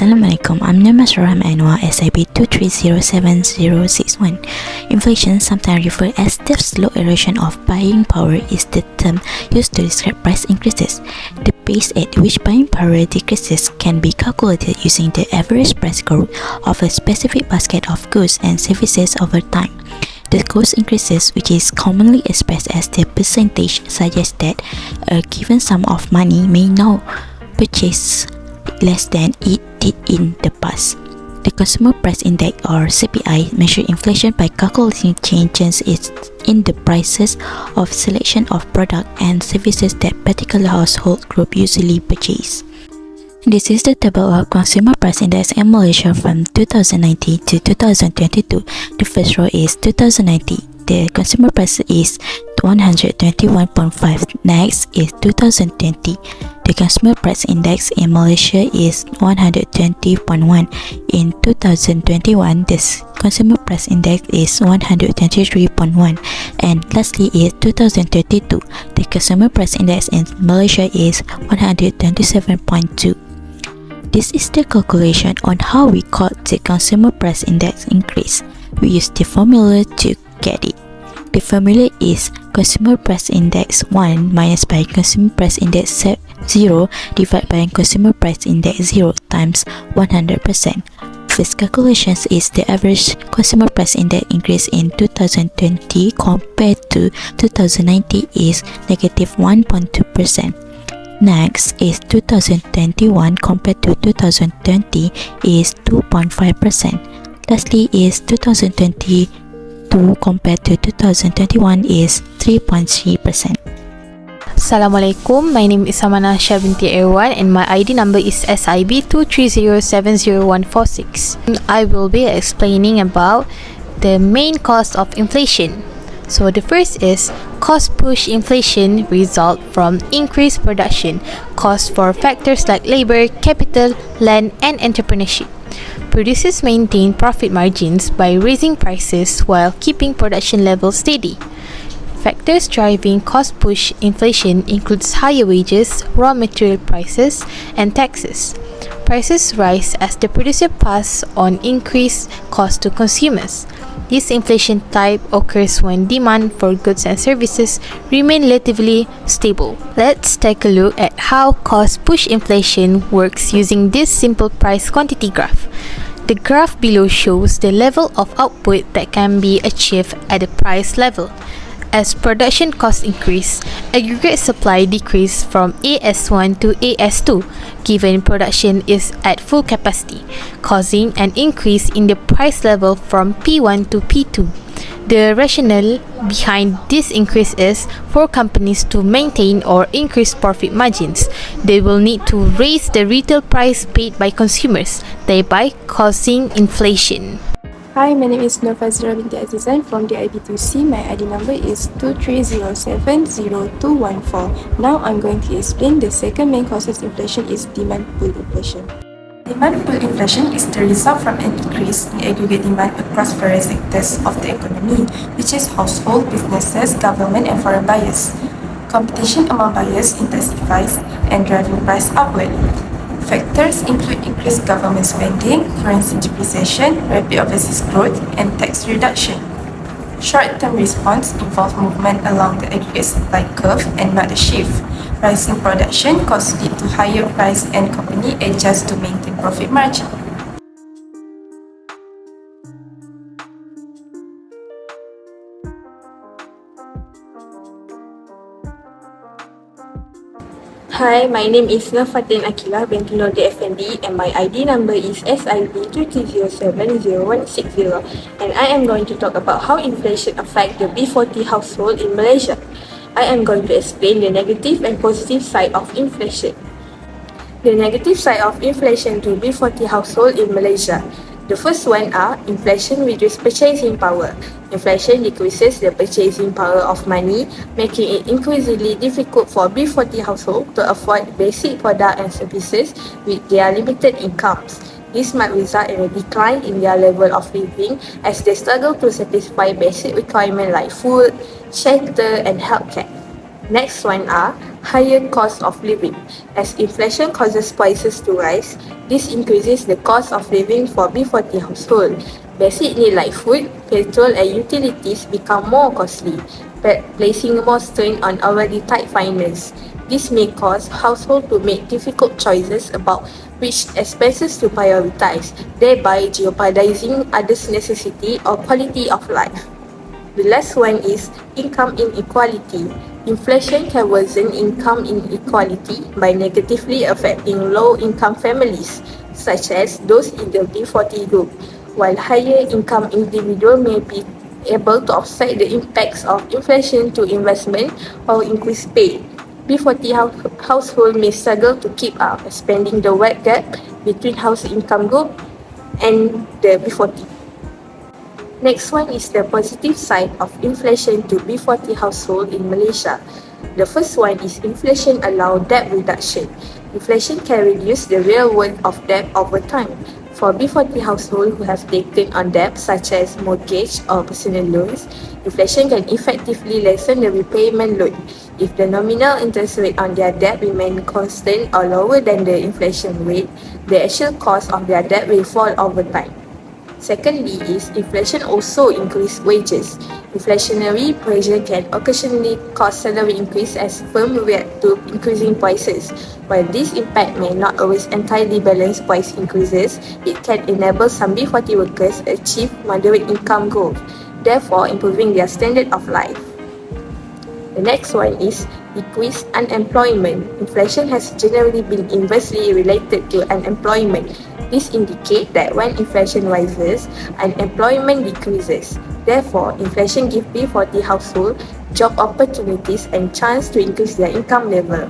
Assalamualaikum, I'm Nur Masrurah Anwar, SIB 2307061. Inflation, sometimes referred as the slow erosion of buying power, is the term used to describe price increases. The pace at which buying power decreases can be calculated using the average price growth of a specific basket of goods and services over time. The cost increases, which is commonly expressed as the percentage, suggests that a given sum of money may now purchase less than it did in the past. The Consumer Price Index, or CPI, measures inflation by calculating changes in the prices of selection of products and services that particular household group usually purchase. This is the table of Consumer Price Index in Malaysia from 2019 to 2022. The first row is 2019. The consumer price is 121.5. Next is 2020. The consumer price index in Malaysia is 120.1. In 2021, this consumer price index is 123.1. And lastly is 2032. The consumer price index in Malaysia is 127.2. This is the calculation on how we got the consumer price index increase. We use the formula to get it. The formula is consumer price index 1 minus by consumer price index 0 divided by consumer price index 0 times 100%. First calculations is the average consumer price index increase in 2020 compared to 2019 is negative 1.2%. Next is 2021 compared to 2020 is 2.5%. Lastly is 2022 compared to 2021 is 3.3%. Assalamualaikum, my name is Samana Shah binti Irwan and my ID number is SIB 230700146. I will be explaining about the main cause of inflation. So the first is cost push inflation result from increased production cost for factors like labor, capital, land and entrepreneurship. Producers maintain profit margins by raising prices while keeping production levels steady. Factors driving cost push inflation includes higher wages, raw material prices, and taxes. Prices rise as the producer pass on increased cost to consumers. This inflation type occurs when demand for goods and services remain relatively stable. Let's take a look at how cost push inflation works using this simple price quantity graph. The graph below shows the level of output that can be achieved at a price level. As production costs increase, aggregate supply decrease from AS1 to AS2 given production is at full capacity, causing an increase in the price level from P1 to P2. The rationale behind this increase is for companies to maintain or increase profit margins, they will need to raise the retail price paid by consumers, thereby causing inflation. Hi, my name is Nur Fazira binti Azizan from the IB2C. My ID number is 230700214. Now I'm going to explain the second main cause of inflation is demand pull inflation. Demand pull inflation is the result from an increase in aggregate demand across various sectors of the economy, which is household, businesses, government and foreign buyers. Competition among buyers intensifies and driving price upward. Factors include increased government spending, currency depreciation, rapid overseas growth, and tax reduction. Short-term response involve movement along the aggregate supply curve and not a shift. Rising production costs lead to higher price and company adjust to maintain profit margin. Hi, my name is Nur Fatin Akilah binti Nurdi Effendi and my ID number is SIB 230700160 and I am going to talk about how inflation affects the B40 household in Malaysia. I am going to explain the negative and positive side of inflation. The negative side of inflation to B40 household in Malaysia. The first one are inflation reduces purchasing power. Inflation decreases the purchasing power of money, making it increasingly difficult for B40 households to afford basic products and services with their limited incomes. This might result in a decline in their level of living as they struggle to satisfy basic requirements like food, shelter, and healthcare. Next one are higher cost of living. As inflation causes prices to rise, this increases the cost of living for B40 household. Basic needs like food, petrol and utilities become more costly, placing more strain on already tight finance. This may cause households to make difficult choices about which expenses to prioritize, thereby jeopardizing others' necessity or quality of life. The last one is income inequality. Inflation can worsen income inequality by negatively affecting low-income families, such as those in the B40 group, while higher income individuals may be able to offset the impacts of inflation to investment or increased pay. B40 household may struggle to keep up, expanding the wide gap between house income group and the B40. Next one is the positive side of inflation to B40 household in Malaysia. The first one is inflation allow debt reduction. Inflation can reduce the real worth of debt over time. For B40 households who have taken on debt such as mortgage or personal loans, inflation can effectively lessen the repayment load. If the nominal interest rate on their debt remain constant or lower than the inflation rate, the actual cost of their debt will fall over time. Secondly is inflation also increase wages. Inflationary pressure can occasionally cause salary increase as firms react to increasing prices. While this impact may not always entirely balance price increases, it can enable some B40 workers achieve moderate income growth, therefore improving their standard of life. The next one is decreased unemployment. Inflation has generally been inversely related to unemployment. This indicates that when inflation rises, unemployment decreases. Therefore, inflation gives B40 households job opportunities and chance to increase their income level.